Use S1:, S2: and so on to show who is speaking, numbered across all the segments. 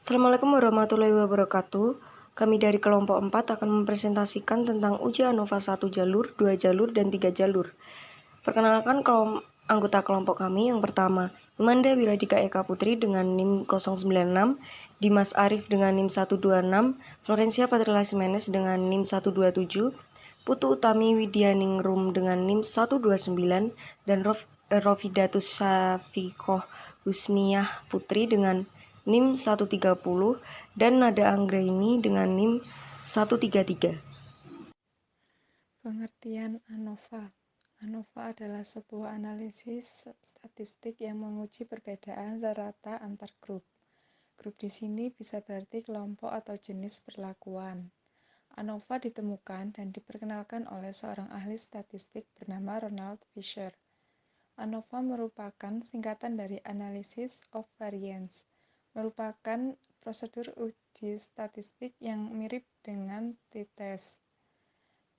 S1: Assalamualaikum warahmatullahi wabarakatuh. Kami dari kelompok 4 akan mempresentasikan tentang uji ANOVA 1 jalur, 2 jalur, dan 3 jalur. Perkenalkan anggota kelompok kami yang pertama, Imanda Wiradika Eka Putri dengan NIM 096, Dimas Arif dengan NIM 126, Florencia Patrila Simenes dengan NIM 127, Putu Utami Widyaningrum dengan NIM 129, dan Rofidatus Syafiqoh Husniyah Putri dengan NIM 130 dan Nada Anggraini dengan NIM 133.
S2: Pengertian ANOVA. ANOVA adalah sebuah analisis statistik yang menguji perbedaan rata antar grup. Grup di sini bisa berarti kelompok atau jenis perlakuan. ANOVA ditemukan dan diperkenalkan oleh seorang ahli statistik bernama Ronald Fisher. ANOVA merupakan singkatan dari Analysis of Variance, merupakan prosedur uji statistik yang mirip dengan t-test.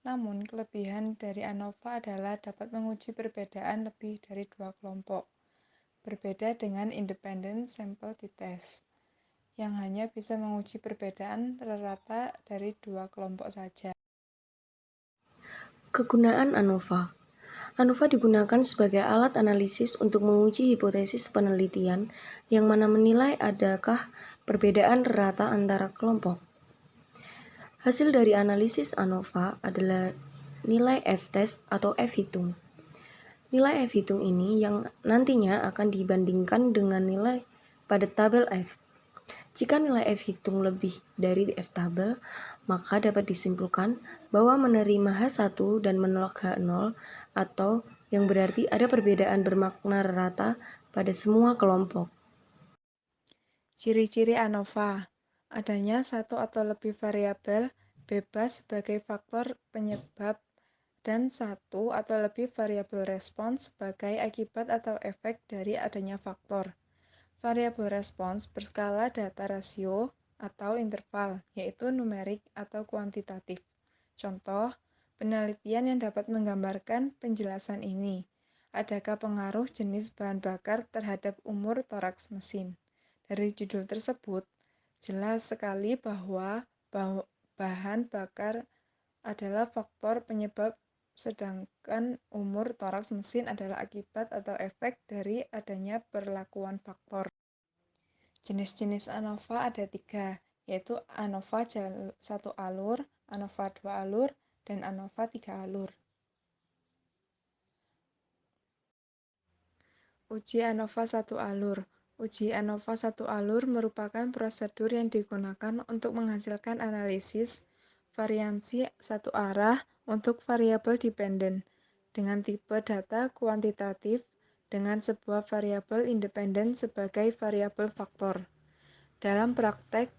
S2: Namun, kelebihan dari ANOVA adalah dapat menguji perbedaan lebih dari dua kelompok, berbeda dengan Independent Sample t-test, yang hanya bisa menguji perbedaan rata dari dua kelompok saja.
S1: Kegunaan ANOVA. ANOVA digunakan sebagai alat analisis untuk menguji hipotesis penelitian yang mana menilai adakah perbedaan rata antara kelompok. Hasil dari analisis ANOVA adalah nilai F-test atau F-hitung. Nilai F-hitung ini yang nantinya akan dibandingkan dengan nilai pada tabel F. Jika nilai F-hitung lebih dari F-tabel, maka dapat disimpulkan bahwa menerima H1 dan menolak H0 atau yang berarti ada perbedaan bermakna rata pada semua kelompok.
S2: Ciri-ciri ANOVA. Adanya satu atau lebih variabel bebas sebagai faktor penyebab dan satu atau lebih variabel respons sebagai akibat atau efek dari adanya faktor. Variabel respons berskala data rasio atau interval, yaitu numerik atau kuantitatif. Contoh, penelitian yang dapat menggambarkan penjelasan ini. Adakah pengaruh jenis bahan bakar terhadap umur toraks mesin? Dari judul tersebut, jelas sekali bahwa bahan bakar adalah faktor penyebab, sedangkan umur toraks mesin adalah akibat atau efek dari adanya perlakuan faktor. Jenis-jenis ANOVA ada 3, yaitu ANOVA 1 alur, ANOVA 2 alur, dan ANOVA 3 alur. Uji ANOVA 1 alur. Uji ANOVA 1 alur merupakan prosedur yang digunakan untuk menghasilkan analisis variansi satu arah untuk variabel dependen dengan tipe data kuantitatif dengan sebuah variabel independen sebagai variabel faktor. Dalam praktek,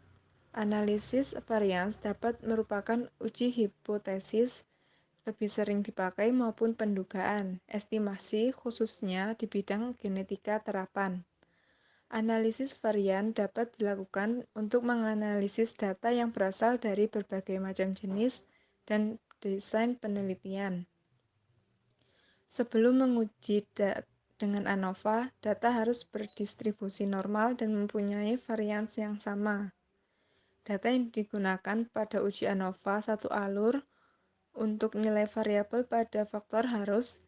S2: analisis varians dapat merupakan uji hipotesis, lebih sering dipakai maupun pendugaan, estimasi khususnya di bidang genetika terapan. Analisis varian dapat dilakukan untuk menganalisis data yang berasal dari berbagai macam jenis dan desain penelitian. Sebelum menguji dengan ANOVA, data harus berdistribusi normal dan mempunyai varians yang sama. Data yang digunakan pada uji ANOVA 1 alur untuk nilai variabel pada faktor harus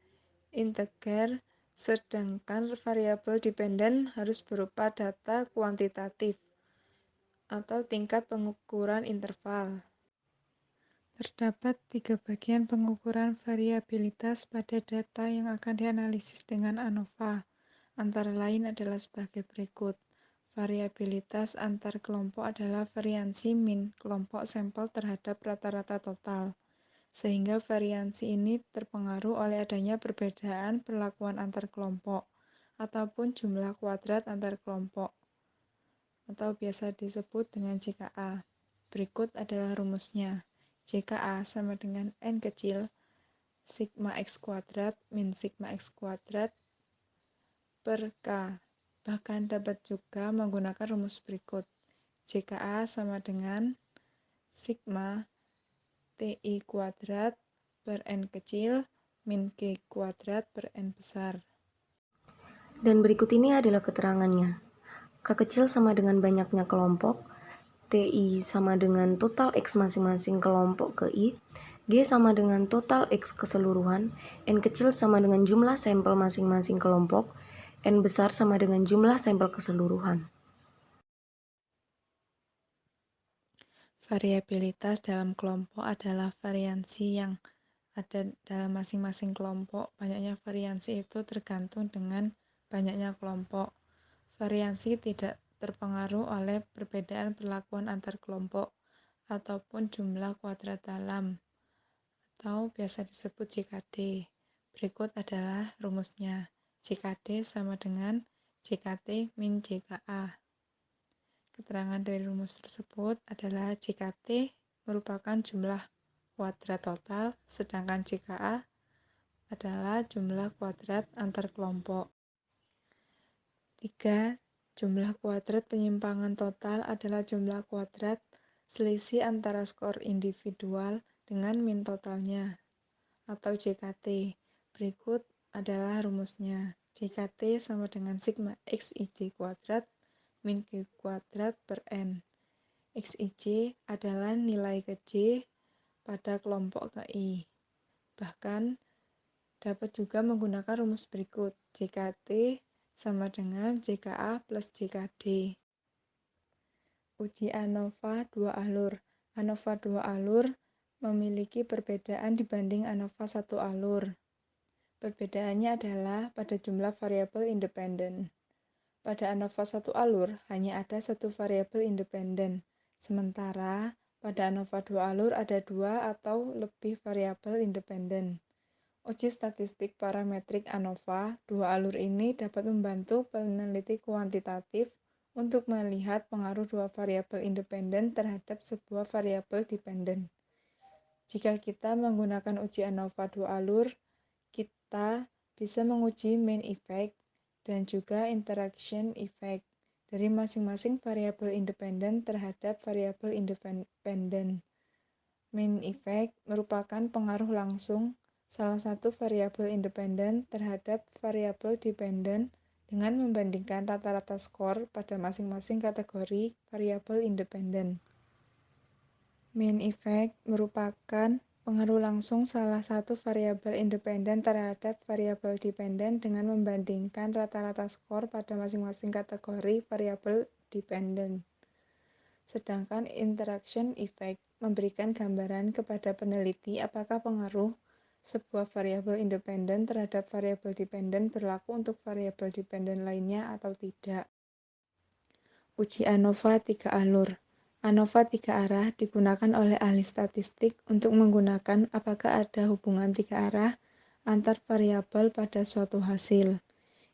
S2: integer, sedangkan variabel dependen harus berupa data kuantitatif atau tingkat pengukuran interval. Terdapat 3 bagian pengukuran variabilitas pada data yang akan dianalisis dengan ANOVA, antara lain adalah sebagai berikut. Variabilitas antar kelompok adalah variansi min kelompok sampel terhadap rata-rata total, sehingga variansi ini terpengaruh oleh adanya perbedaan perlakuan antar kelompok, ataupun jumlah kuadrat antar kelompok, atau biasa disebut dengan JKA. Berikut adalah rumusnya. JKA sama dengan N kecil, sigma X kuadrat min sigma X kuadrat per K. Bahkan dapat juga menggunakan rumus berikut. JKA sama dengan sigma TI kuadrat per N kecil min G kuadrat per N besar.
S1: Dan berikut ini adalah keterangannya. K kecil sama dengan banyaknya kelompok, TI sama dengan total X masing-masing kelompok ke I, G sama dengan total X keseluruhan, N kecil sama dengan jumlah sampel masing-masing kelompok, N besar sama dengan jumlah sampel keseluruhan.
S2: Variabilitas dalam kelompok adalah variansi yang ada dalam masing-masing kelompok. Banyaknya variansi itu tergantung dengan banyaknya kelompok. Variansi tidak terpengaruh oleh perbedaan perlakuan antar kelompok ataupun jumlah kuadrat dalam, atau biasa disebut JKD. Berikut adalah rumusnya. JKD sama dengan JKT min JKA. Keterangan dari rumus tersebut adalah JKT merupakan jumlah kuadrat total, sedangkan JKA adalah jumlah kuadrat antar kelompok. 3. Jumlah kuadrat penyimpangan total adalah jumlah kuadrat selisih antara skor individual dengan min totalnya, atau JKT. Berikut adalah rumusnya. JKT sama dengan sigma XIJ kuadrat min Q kuadrat per N. XIJ adalah nilai ke J pada kelompok ke I. Bahkan dapat juga menggunakan rumus berikut. JKT sama dengan JKA plus JKD. Uji ANOVA 2 alur. ANOVA 2 alur memiliki perbedaan dibanding ANOVA 1 alur. Perbedaannya adalah pada jumlah variabel independen. Pada ANOVA 1 alur hanya ada satu variabel independen, sementara pada ANOVA 2 alur ada dua atau lebih variabel independen. Uji statistik parametrik ANOVA 2 alur ini dapat membantu peneliti kuantitatif untuk melihat pengaruh dua variabel independen terhadap sebuah variabel dependen. Jika kita menggunakan uji ANOVA 2 alur, kita bisa menguji main effect dan juga interaction effect dari masing-masing variabel independen terhadap variabel independen. Main effect merupakan pengaruh langsung salah satu variabel independen terhadap variabel dependen dengan membandingkan rata-rata skor pada masing-masing kategori variabel independen. Main effect merupakan pengaruh langsung salah satu variabel independen terhadap variabel dependen dengan membandingkan rata-rata skor pada masing-masing kategori variabel dependen. Sedangkan interaction effect memberikan gambaran kepada peneliti apakah pengaruh sebuah variabel independen terhadap variabel dependen berlaku untuk variabel dependen lainnya atau tidak. Uji ANOVA 3 alur. ANOVA 3 arah digunakan oleh ahli statistik untuk menggunakan apakah ada hubungan 3 arah antar variabel pada suatu hasil.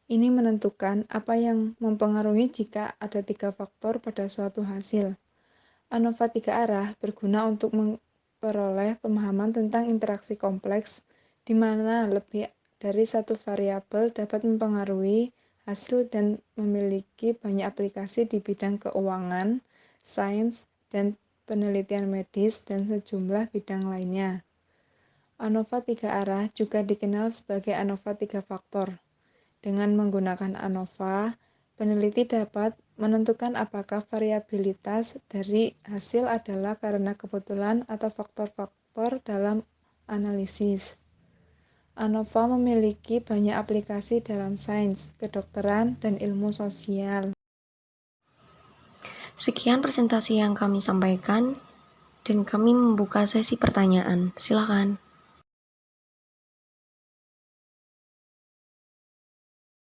S2: Ini menentukan apa yang mempengaruhi jika ada 3 faktor pada suatu hasil. ANOVA 3 arah berguna untuk memperoleh pemahaman tentang interaksi kompleks, di mana lebih dari satu variabel dapat mempengaruhi hasil dan memiliki banyak aplikasi di bidang keuangan, sains, dan penelitian medis, dan sejumlah bidang lainnya. ANOVA 3 arah juga dikenal sebagai ANOVA 3 faktor. Dengan menggunakan ANOVA, peneliti dapat menentukan apakah variabilitas dari hasil adalah karena kebetulan atau faktor-faktor dalam analisis. ANOVA memiliki banyak aplikasi dalam sains, kedokteran, dan ilmu sosial.
S1: Sekian presentasi yang kami sampaikan, dan kami membuka sesi pertanyaan. Silakan.